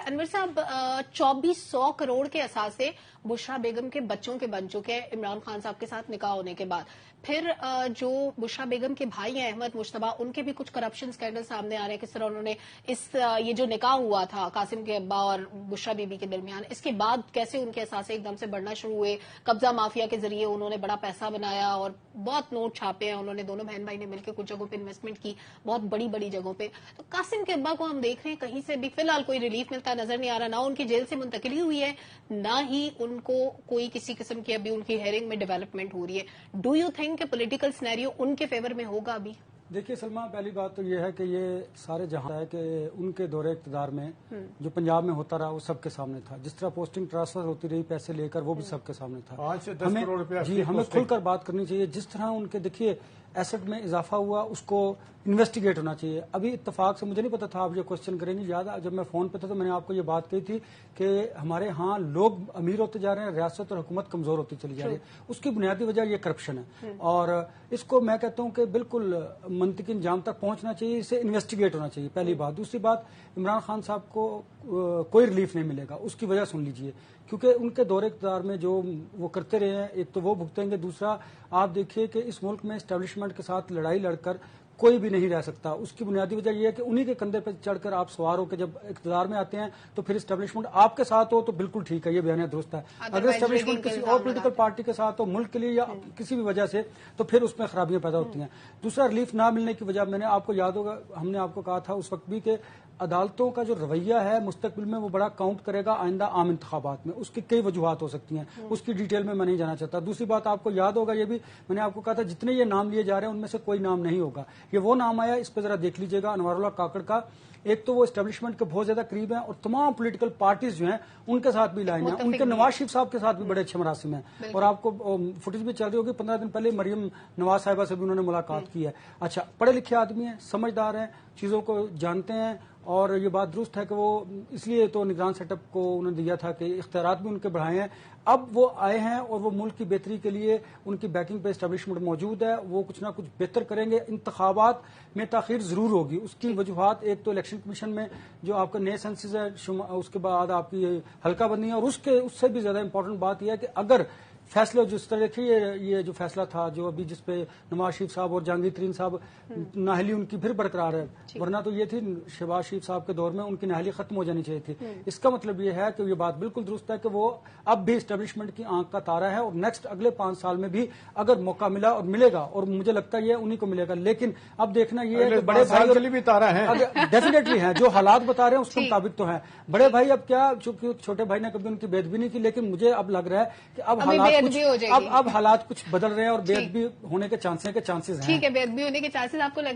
انور صاحب 2400 کروڑ کے اثاثے بشرا بیگم کے بچوں کے بن چکے ہیں عمران خان صاحب کے ساتھ نکاح ہونے کے بعد. پھر جو بشرا بیگم کے بھائی ہیں احمد مشتبہ، ان کے بھی کچھ کرپشن سکینڈل سامنے آ رہے ہیں. کس طرح انہوں نے یہ جو نکاح ہوا تھا قاسم کے ابا اور بشرا بی بی کے درمیان، اس کے بعد کیسے ان کے اثاثے ایک دم سے بڑھنا شروع ہوئے. قبضہ مافیا کے ذریعے انہوں نے بڑا پیسہ بنایا اور بہت نوٹ چھاپے ہیں. انہوں نے دونوں بہن بھائی نے مل کے کچھ جگہوں پہ انویسٹمنٹ کی، بہت بڑی بڑی جگہوں پہ. تو قاسم کے ابا کو ہم دیکھ رہے ہیں کہیں سے بھی فی الحال کوئی ریلیف ملتا نظر نہیں آ رہا. نہ ان کی جیل سے منتقلی ہوئی ہے، نہ ہی ان کو کوئی کسی قسم کی ابھی ان کی ہیئرنگ میں ڈیولپمنٹ ہو رہی ہے. ڈو یو تھنک کہ پولیٹیکل سینیریو ان کے فیور میں ہوگا ابھی؟ دیکھیے سلما، پہلی بات تو یہ ہے کہ یہ سارے جہاں ہے کہ ان کے دور اقتدار میں جو پنجاب میں ہوتا رہا وہ سب کے سامنے تھا. جس طرح پوسٹنگ ٹرانسفر ہوتی رہی پیسے لے کر، وہ بھی سب کے سامنے تھا. 5 سے 10 کروڑ روپیہ جی ہمیں کھل کر بات کرنی چاہیے. جس طرح ان کے دیکھیے ایسٹ میں اضافہ ہوا اس کو انویسٹیگیٹ ہونا چاہیے. ابھی اتفاق سے مجھے نہیں پتا تھا آپ یہ کوشچن کریں گے. یاد جب میں فون پہ تھا تو میں نے آپ کو یہ بات کہی تھی کہ ہمارے ہاں لوگ امیر ہوتے جا رہے ہیں، ریاست اور حکومت کمزور ہوتی چلی جا رہی ہے. اس کی بنیادی وجہ یہ کرپشن ہے، اور اس کو میں کہتا ہوں کہ بالکل منطقی انجام تک پہنچنا چاہیے. اسے انویسٹیگیٹ ہونا چاہیے، پہلی بات. دوسری بات، عمران خان صاحب کو کوئی ریلیف نہیں ملے گا. اس کی وجہ سن لیجئے، کیونکہ ان کے دور اقتدار میں جو وہ کرتے رہے ہیں، ایک تو وہ بھگتیں گے. دوسرا آپ دیکھیے کہ اس ملک میں اسٹیبلشمنٹ کے ساتھ لڑائی لڑ کر کوئی بھی نہیں رہ سکتا. اس کی بنیادی وجہ یہ ہے کہ انہی کے کندھے پہ چڑھ کر آپ سوار ہو کے جب اقتدار میں آتے ہیں تو پھر اسٹیبلشمنٹ آپ کے ساتھ ہو تو بالکل ٹھیک ہے، یہ بیان درست ہے. اگر اسٹیبلشمنٹ کسی اور پولیٹیکل پارٹی کے ساتھ ہو ملک کے لیے یا کسی بھی وجہ سے، تو پھر اس میں خرابیاں پیدا ہوتی ہیں. دوسرا، ریلیف نہ ملنے کی وجہ میں نے آپ کو یاد ہوگا ہم نے آپ کو کہا تھا اس وقت بھی کہ عدالتوں کا جو رویہ ہے مستقبل میں وہ بڑا کاؤنٹ کرے گا آئندہ عام انتخابات میں. اس کی کئی وجوہات ہو سکتی ہیں، اس کی ڈیٹیل میں نہیں جانا چاہتا. دوسری بات آپ کو یاد ہوگا، یہ بھی میں نے آپ کو کہا تھا جتنے یہ نام لیے جا رہے ہیں ان میں سے کوئی نام نہیں ہوگا. یہ وہ نام آیا، اس پہ ذرا دیکھ لیجیے گا، انوار اللہ کاکڑ کا. ایک تو وہ اسٹیبلشمنٹ کے بہت زیادہ قریب ہیں اور تمام پولیٹیکل پارٹیز جو ہیں ان کے ساتھ بھی لائن ہیں. ان کے نواز شریف صاحب کے ساتھ بھی بڑے اچھے مراسم ہیں، اور آپ کو فوٹیج بھی چل رہی ہوگی. 15 دن پہلے مریم نواز صاحبہ سے بھی انہوں نے ملاقات کی ہے. اچھا، پڑھے لکھے آدمی ہیں، سمجھدار ہیں، چیزوں کو جانتے ہیں. اور یہ بات درست ہے کہ وہ اس لیے تو نگران سیٹ اپ کو انہوں نے دیا تھا کہ اختیارات بھی ان کے بڑھائے ہیں. اب وہ آئے ہیں اور وہ ملک کی بہتری کے لیے ان کی بیکنگ پہ اسٹیبلشمنٹ موجود ہے. وہ کچھ نہ کچھ بہتر کریں گے. انتخابات میں تاخیر ضرور ہوگی. اس کی وجوہات ایک تو الیکشن کمیشن میں جو آپ کا نئے سینسز ہے، اس کے بعد آپ کی حلقہ بندی ہے، اور اس سے بھی زیادہ امپورٹنٹ بات یہ ہے کہ اگر فیصلہ جس طرح دیکھیے یہ جو فیصلہ تھا جو ابھی جس پہ نواز شریف صاحب اور جہانگیر ترین صاحب نااہلی ان کی پھر برقرار ہے، ورنہ تو یہ تھی شہباز شریف صاحب کے دور میں ان کی نااہلی ختم ہو جانی چاہیے تھی. اس کا مطلب یہ ہے کہ یہ بات بالکل درست ہے کہ وہ اب بھی اسٹیبلشمنٹ کی آنکھ کا تارا ہے، اور نیکسٹ اگلے 5 سال میں بھی اگر موقع ملا اور ملے گا، اور مجھے لگتا ہے یہ انہی کو ملے گا. لیکن اب دیکھنا یہ ہے کہ بڑے بھائی بھی تارا ہے ڈیفینیٹلی ہیں، جو حالات بتا رہے ہیں اس کے مطابق تو ہیں. بڑے بھائی اب کیا، چونکہ چھوٹے بھائی نے کبھی ان کی بے ادبی نہیں کی، لیکن مجھے اب لگ رہا ہے کہ اب حالات کچھ بدل رہے ہیں اور بے ادبی ہونے کے چانسز ہیں. ٹھیک ہے، بے ادبی ہونے کے چانسز آپ کو لگ